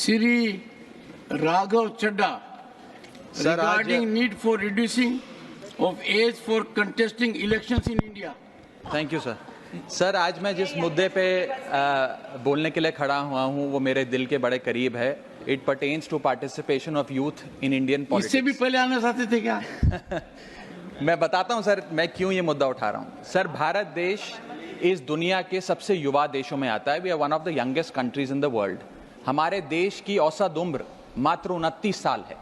Sri Raghav Chadda regarding need for reducing of age for contesting elections in India. Thank you sir. Sir, आज मैं जिस मुद्दे पे बोलने के लिए खड़ा हुआ हूँ वो मेरे दिल के बड़े करीब है। It pertains to participation of youth in Indian politics. इससे भी पहले आना चाहते थे क्या? मैं बताता हूँ सर मैं क्यों ये मुद्दा उठा रहा हूँ। सर, भारत देश इस दुनिया के सबसे युवा देशों में आता है। We are one of the youngest countries in the world. हमारे देश की औसत उम्र मात्र 29 साल है।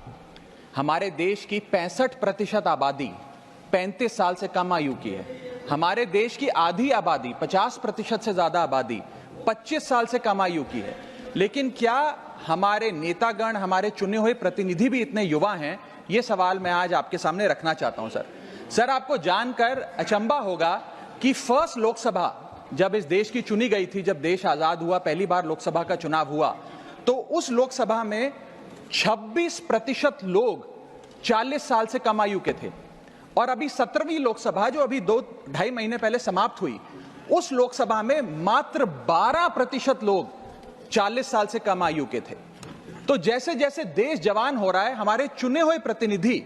हमारे देश की 65% आबादी 35 साल से कम आयु की है। हमारे देश की आधी आबादी 50% से ज्यादा आबादी 25 साल से कम आयु की है। लेकिन क्या हमारे नेतागण, हमारे चुने हुए प्रतिनिधि भी इतने युवा हैं? ये सवाल मैं आज आपके सामने रखना चाहता हूं। सर, आपको जानकर अचंभा होगा कि फर्स्ट लोकसभा जब इस देश की चुनी गई थी, जब देश आजाद हुआ, पहली बार लोकसभा का चुनाव हुआ, तो उस लोकसभा में 26% लोग 40 साल से कम आयु के थे। और अभी 17वीं लोकसभा जो अभी 2-2.5 महीने पहले समाप्त हुई, उस लोकसभा में मात्र 12% लोग 40 साल से कम आयु के थे। तो जैसे जैसे देश जवान हो रहा है, हमारे चुने हुए प्रतिनिधि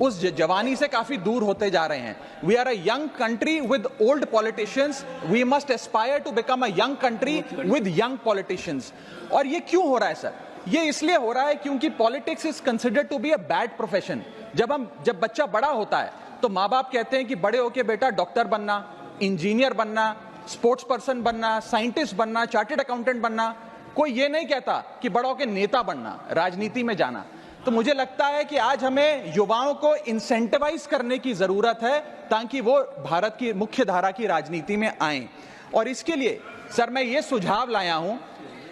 उस जवानी से काफी दूर होते जा रहे हैं। We are a young country with old politicians. We must aspire to become a young country with young politicians. और ये क्यों हो रहा है सर? ये इसलिए हो रहा है क्योंकि politics is considered to be a bad profession. जब बच्चा बड़ा होता है तो माँ बाप कहते हैं कि बड़े होके बेटा डॉक्टर बनना, इंजीनियर बनना, स्पोर्ट्स पर्सन बनना, साइंटिस्ट बनना, चार्टर्ड अकाउंटेंट बनना। कोई ये नहीं कहता कि बड़ा होके नेता बनना, राजनीति में जाना। तो मुझे लगता है कि आज हमें युवाओं को इंसेंटिवाइज करने की जरूरत है ताकि वो भारत की मुख्य धारा की राजनीति में आएं। और इसके लिए सर मैं ये सुझाव लाया हूं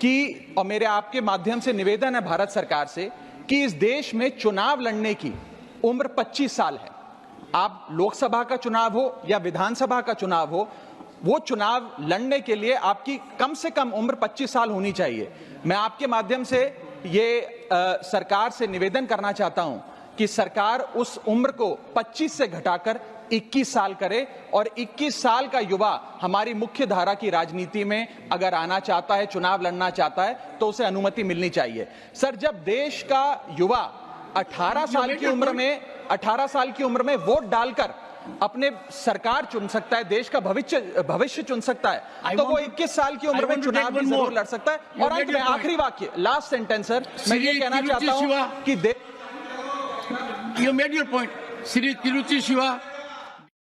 कि, और मेरे आपके माध्यम से निवेदन है भारत सरकार से, कि इस देश में चुनाव लड़ने की उम्र 25 साल है। आप लोकसभा का चुनाव हो या विधानसभा का चुनाव हो, वो चुनाव लड़ने के लिए आपकी कम से कम उम्र 25 साल होनी चाहिए। मैं आपके माध्यम से ये सरकार से निवेदन करना चाहता हूं कि सरकार उस उम्र को 25 से घटाकर 21 साल करे और 21 साल का युवा हमारी मुख्य धारा की राजनीति में अगर आना चाहता है, चुनाव लड़ना चाहता है, तो उसे अनुमति मिलनी चाहिए। सर, जब देश का युवा 18 साल की उम्र में वोट डालकर अपने सरकार चुन सकता है, देश का भविष्य चुन सकता है, तो वो 21 साल की उम्र में चुनाव भी जरूर लड़ सकता है। और अंत में आखिरी वाक्य, लास्ट सेंटेंस सर, मैं ये कहना चाहता हूं कि You made your point. Sri Tiruchi Shiva